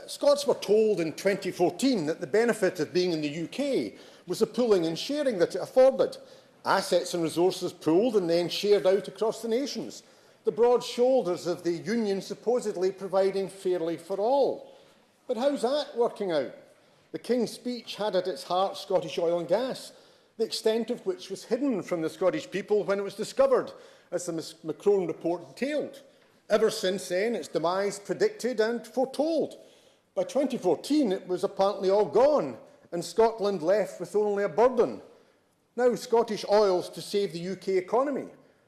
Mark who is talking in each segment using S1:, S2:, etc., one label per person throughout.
S1: Scots were told in 2014 that the benefit of being in the UK was the pooling and sharing that it afforded. Assets and resources pooled and then shared out across the nations. The broad shoulders of the Union supposedly providing fairly for all. But how's that working out? The King's speech had at its heart Scottish oil and gas, the extent of which was hidden from the Scottish people when it was discovered, as the Macron report detailed. Ever since then, its demise predicted and foretold. By 2014, it was apparently all gone, and Scotland left with only a burden. Now Scottish oil's to save the UK economy.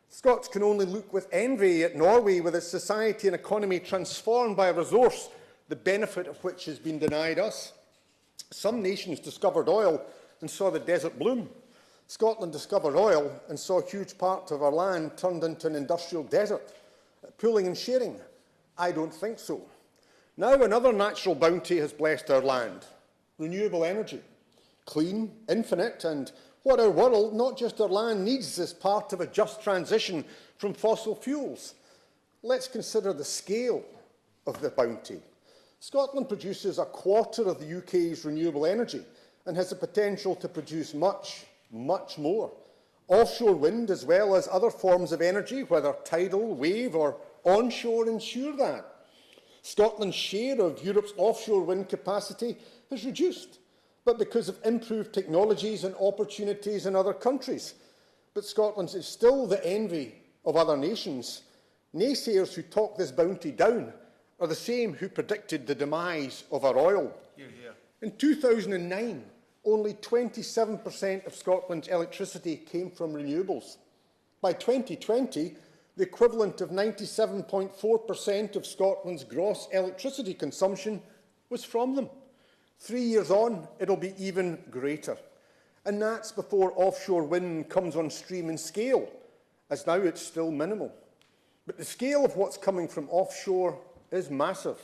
S1: Scots can only look with envy at Norway, with its society and economy transformed by a resource, the benefit of which has been denied us. Some nations discovered oil and saw the desert bloom. Scotland discovered oil and saw a huge part of our land turned into an industrial desert. Pooling and sharing? I don't think so. Now another natural bounty has blessed our land. Renewable energy. Clean, infinite, and what our world, not just our land, needs as part of a just transition from fossil fuels. Let's consider the scale of the bounty. Scotland produces a quarter of the UK's renewable energy and has the potential to produce much, much more. Offshore wind, as well as other forms of energy, whether tidal, wave or onshore, ensure that. Scotland's share of Europe's offshore wind capacity has reduced, but because of improved technologies and opportunities in other countries. But Scotland is still the envy of other nations. Naysayers who talk this bounty down are the same who predicted the demise of our oil. Hear, hear. In 2009, only 27% of Scotland's electricity came from renewables. By 2020, the equivalent of 97.4% of Scotland's gross electricity consumption was from them. 3 years on, it'll be even greater. And that's before offshore wind comes on stream in scale, as now it's still minimal. But the scale of what's coming from offshore is massive.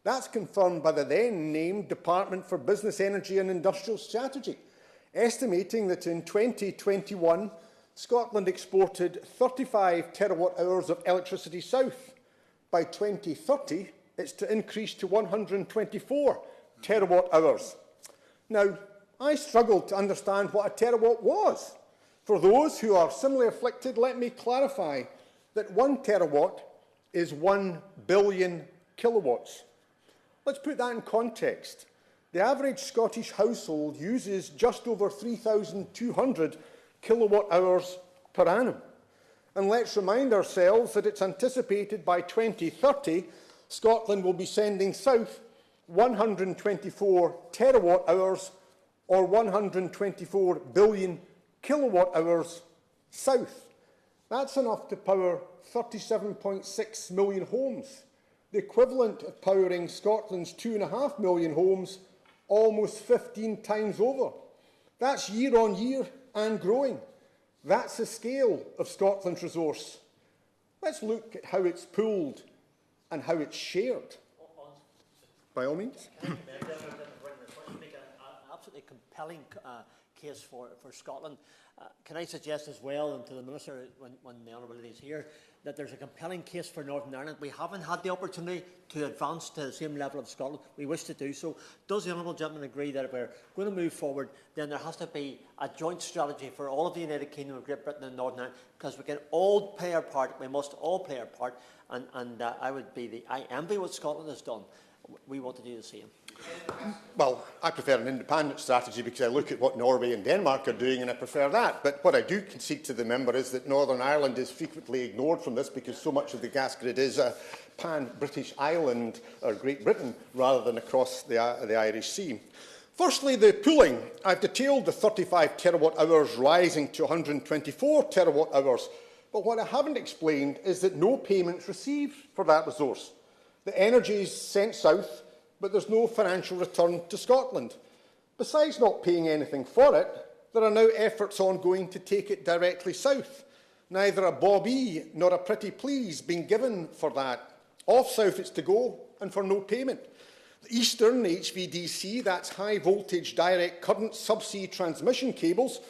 S1: That's confirmed by the then named Department for Business, Energy and Industrial Strategy, estimating that in 2021, Scotland exported 35 terawatt-hours of electricity south. By 2030, it's to increase to 124 terawatt-hours. Now, I struggled to understand what a terawatt was. For those who are similarly afflicted, let me clarify that 1 terawatt is 1 billion kilowatts. Let's put that in context. The average Scottish household uses just over 3,200 kilowatt-hours per annum. And let's remind ourselves that it's anticipated by 2030, Scotland will be sending south 124 terawatt-hours or 124 billion kilowatt-hours south. That's enough to power 37.6 million homes, the equivalent of powering Scotland's 2.5 million homes almost 15 times over. That's year on year and growing. That's the scale of Scotland's resource. Let's look at how it's pooled and how it's shared. By all means.
S2: Absolutely compelling case for Scotland. Can I suggest as well, and to the Minister when the Honourable Lady is here, that there's a compelling case for Northern Ireland. We haven't had the opportunity to advance to the same level of Scotland. We wish to do so. Does the Honourable Gentleman agree that if we're going to move forward, then there has to be a joint strategy for all of the United Kingdom of Great Britain and Northern Ireland, because we can all play our part, we must all play our part, and I envy what Scotland has done. We want to do the same.
S1: Well, I prefer an independent strategy because I look at what Norway and Denmark are doing and I prefer that. But what I do concede to the member is that Northern Ireland is frequently ignored from this because so much of the gas grid is a pan-British island or Great Britain rather than across the Irish Sea. Firstly, the pooling. I've detailed the 35 terawatt-hours rising to 124 terawatt-hours. But what I haven't explained is that no payments received for that resource. The energy is sent south, but there's no financial return to Scotland. Besides not paying anything for it, there are now efforts ongoing to take it directly south. Neither a Bobby nor a pretty please being given for that. Off south it's to go, and for no payment. The Eastern HVDC, that's high voltage direct current subsea transmission cables,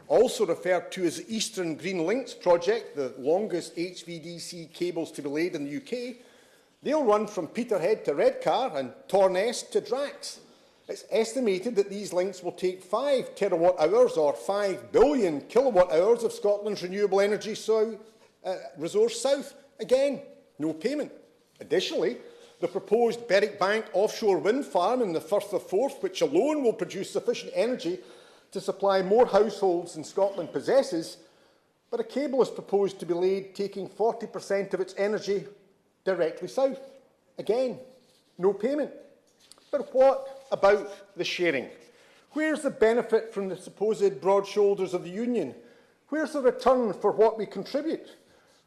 S1: also referred to as the Eastern Green Links project, the longest HVDC cables to be laid in the UK, They'll run from Peterhead to Redcar and Torness to Drax. It's estimated that these links will take 5 terawatt-hours or 5 billion kilowatt-hours of Scotland's renewable energy resource south. Again, no payment. Additionally, the proposed Berwick Bank offshore wind farm in the Firth of Forth, which alone will produce sufficient energy to supply more households than Scotland possesses, but a cable is proposed to be laid taking 40% of its energy directly south. Again, no payment. But what about the sharing? Where's the benefit from the supposed broad shoulders of the Union? Where's the return for what we contribute?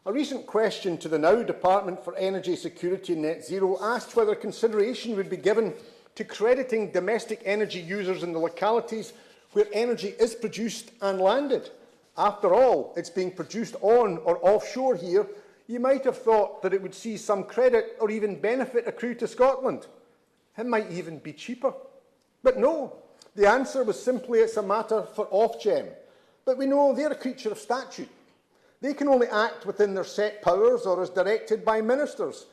S1: A recent question to the now Department for Energy Security and Net Zero asked whether consideration would be given to crediting domestic energy users in the localities where energy is produced and landed. After all, it's being produced on or offshore here. You might have thought that it would see some credit or even benefit accrue to Scotland. It might even be cheaper. But no, the answer was simply it's a matter for Ofgem. But we know they're a creature of statute. They can only act within their set powers or as directed by ministers.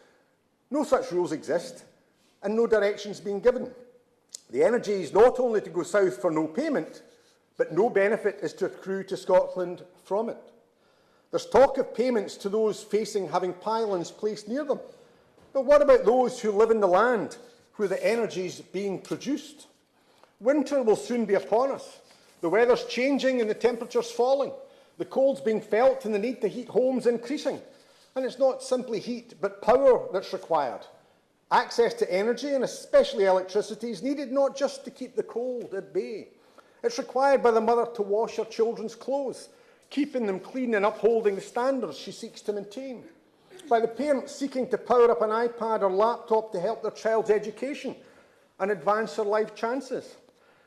S1: No such rules exist, and no directions being given. The energy is not only to go south for no payment, but no benefit is to accrue to Scotland from it. There's talk of payments to those facing having pylons placed near them. But what about those who live in the land where the energy is being produced? Winter will soon be upon us. The weather's changing and the temperature's falling. The cold's being felt and the need to heat homes increasing. And it's not simply heat, but power that's required. Access to energy, and especially electricity, is needed not just to keep the cold at bay. It's required by the mother to wash her children's clothes, keeping them clean and upholding the standards she seeks to maintain. By the parent seeking to power up an iPad or laptop to help their child's education and advance their life chances.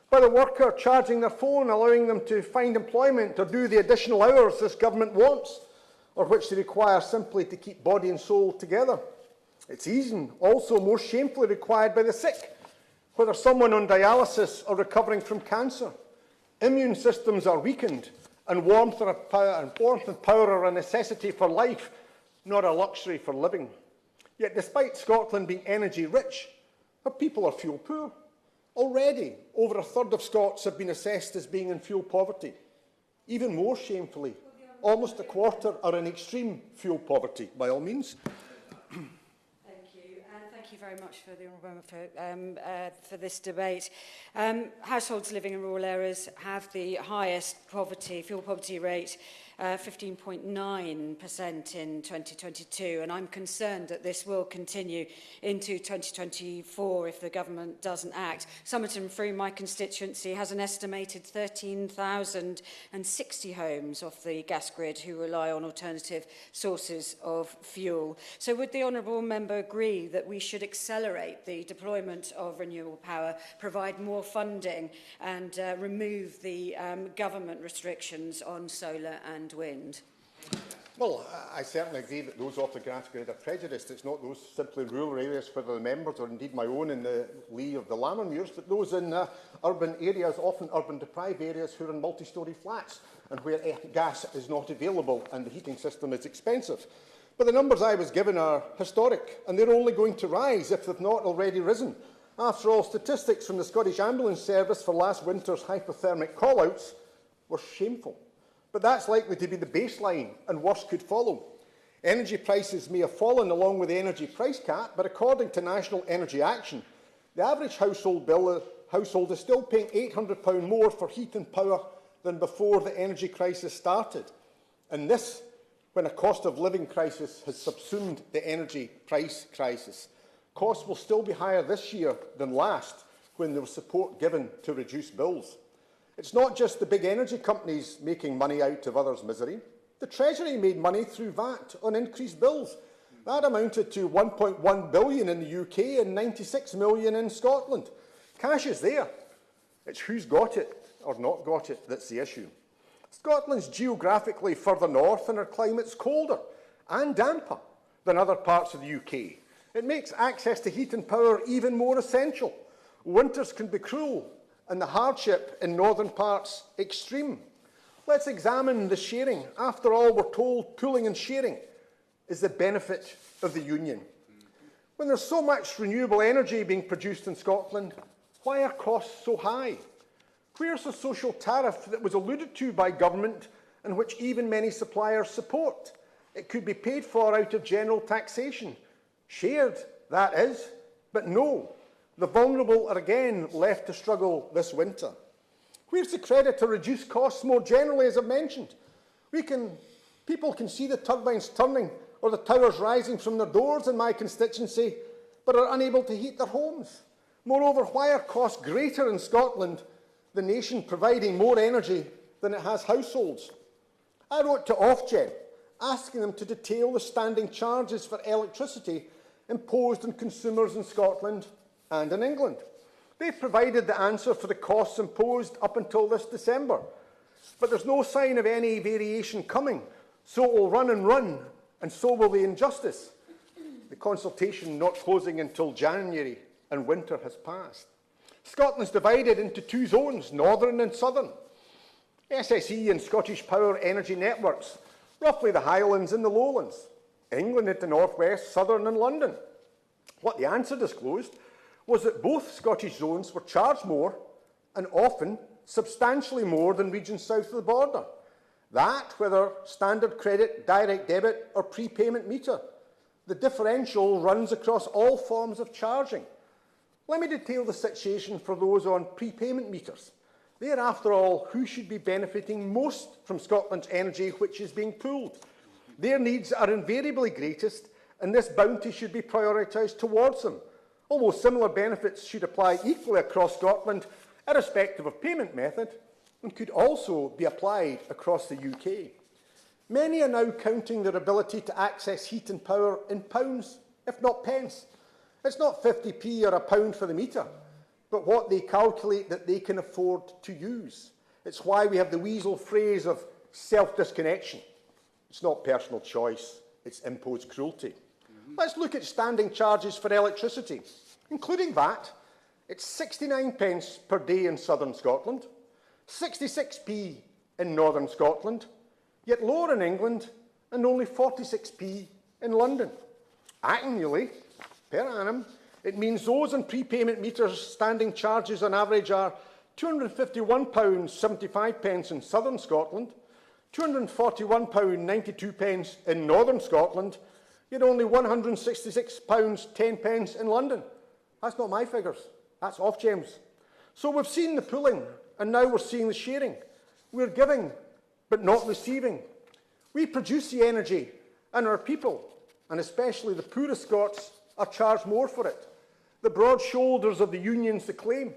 S1: By the worker charging their phone, allowing them to find employment or do the additional hours this government wants, or which they require simply to keep body and soul together. It's even also more shamefully required by the sick, whether someone on dialysis or recovering from cancer. Immune systems are weakened, and warmth and power are a necessity for life, not a luxury for living. Yet despite Scotland being energy rich, our people are fuel poor. Already, over a third of Scots have been assessed as being in fuel poverty. Even more shamefully, almost a quarter are in extreme fuel poverty, by all means.
S3: Thank you, and thank you very much for the honourable member for this debate. Households living in rural areas have the highest fuel poverty rate, 15.9% in 2022, and I'm concerned that this will continue into 2024 if the government doesn't act. Somerton Frome, my constituency, has an estimated 13,060 homes off the gas grid who rely on alternative sources of fuel. So would the honourable member agree that we should accelerate the deployment of renewable power, provide more funding and remove the government restrictions on solar and wind?
S1: Well, I certainly agree that those off the gas grid are prejudiced. It's not those simply rural areas for the members, or indeed my own in the lee of the Lammermuirs, but those in urban areas, often urban deprived areas, who are in multi-storey flats and where gas is not available and the heating system is expensive. But the numbers I was given are historic, and they're only going to rise if they've not already risen. After all, statistics from the Scottish Ambulance Service for last winter's hypothermic call-outs were shameful. But that's likely to be the baseline, and worse could follow. Energy prices may have fallen along with the energy price cap, but according to National Energy Action, the average household is still paying £800 more for heat and power than before the energy crisis started. And this, when a cost of living crisis has subsumed the energy price crisis. Costs will still be higher this year than last, when there was support given to reduce bills. It's not just the big energy companies making money out of others' misery. The Treasury made money through VAT on increased bills. That amounted to £1.1 billion in the UK and £96 million in Scotland. Cash is there. It's who's got it or not got it that's the issue. Scotland's geographically further north and our climate's colder and damper than other parts of the UK. It makes access to heat and power even more essential. Winters can be cruel, and the hardship in northern parts extreme. Let's examine the sharing. After all, we're told pooling and sharing is the benefit of the union. When there's so much renewable energy being produced in Scotland, why are costs so high? Where's the social tariff that was alluded to by government and which even many suppliers support? It could be paid for out of general taxation. Shared, that is, but no. The vulnerable are again left to struggle this winter. Where's the credit to reduce costs more generally, as I've mentioned? People can see the turbines turning or the towers rising from their doors in my constituency, but are unable to heat their homes. Moreover, why are costs greater in Scotland, the nation providing more energy than it has households? I wrote to Ofgem, asking them to detail the standing charges for electricity imposed on consumers in Scotland and in England. They provided the answer for the costs imposed up until this December, but there's no sign of any variation coming, so it will run and run, and so will the injustice. The consultation not closing until January, and winter has passed. Scotland's divided into two zones, northern and southern. SSE and Scottish Power Energy Networks, roughly the Highlands and the Lowlands. England into North West, Southern and London. What the answer disclosed was that both Scottish zones were charged more, and often substantially more than regions south of the border. That, whether standard credit, direct debit or prepayment meter. The differential runs across all forms of charging. Let me detail the situation for those on prepayment meters. They are, after all, who should be benefiting most from Scotland's energy which is being pooled. Their needs are invariably greatest, and this bounty should be prioritised towards them. Although similar benefits should apply equally across Scotland, irrespective of payment method, and could also be applied across the UK. Many are now counting their ability to access heat and power in pounds, if not pence. It's not 50p or a pound for the meter, but what they calculate that they can afford to use. It's why we have the weasel phrase of self-disconnection. It's not personal choice, it's imposed cruelty. Let's look at standing charges for electricity. Including VAT, it's 69 pence per day in southern Scotland, 66p in northern Scotland, yet lower in England and only 46p in London. Annually, per annum, it means those on prepayment meters standing charges on average are £251.75 in southern Scotland, £241.92 in northern Scotland, yet only £166.10 in London. That's not my figures, that's Ofgem's. So we've seen the pooling, and now we're seeing the sharing. We're giving, but not receiving. We produce the energy, and our people, and especially the poorest Scots, are charged more for it. The broad shoulders of the unions the claim,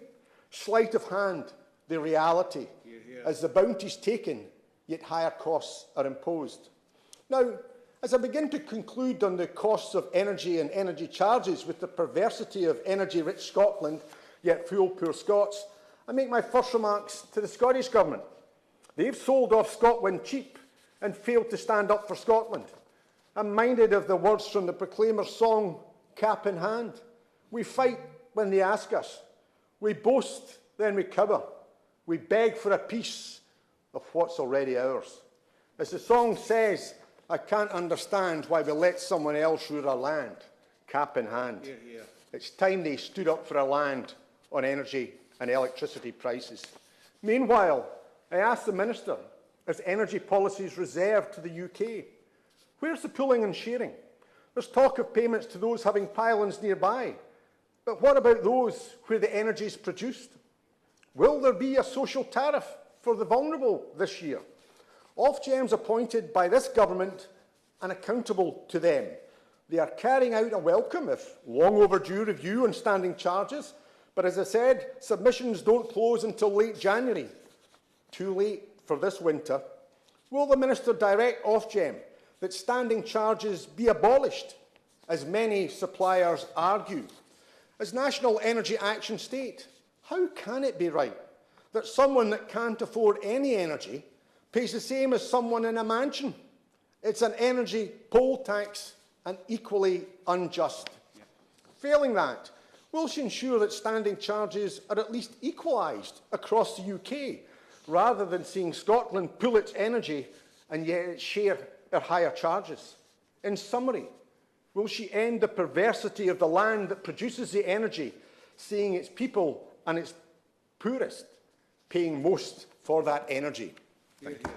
S1: sleight of hand, the reality, as the bounty's taken, yet higher costs are imposed. Now, as I begin to conclude on the costs of energy and energy charges with the perversity of energy-rich Scotland, yet fuel-poor Scots, I make my first remarks to the Scottish Government. They've sold off ScotWind cheap and failed to stand up for Scotland. I'm minded of the words from the Proclaimer's song, Cap in Hand. We fight when they ask us. We boast, then we cower. We beg for a piece of what's already ours. As the song says, I can't understand why we let someone else rule our land, cap in hand. Hear, hear. It's time they stood up for our land on energy and electricity prices. Meanwhile, I asked the Minister, is energy policies reserved to the UK? Where's the pooling and sharing? There's talk of payments to those having pylons nearby. But what about those where the energy is produced? Will there be a social tariff for the vulnerable this year? Ofgem's appointed by this government and accountable to them. They are carrying out a welcome, if long overdue, review on standing charges. But as I said, submissions don't close until late January. Too late for this winter. Will the Minister direct Ofgem that standing charges be abolished, as many suppliers argue? As National Energy Action State, how can it be right that someone that can't afford any energy pays the same as someone in a mansion? It's an energy poll tax and equally unjust. Yep. Failing that, will she ensure that standing charges are at least equalised across the UK, rather than seeing Scotland pool its energy and yet share their higher charges? In summary, Will she end the perversity of the land that produces the energy, seeing its people and its poorest paying most for that energy? Thank you.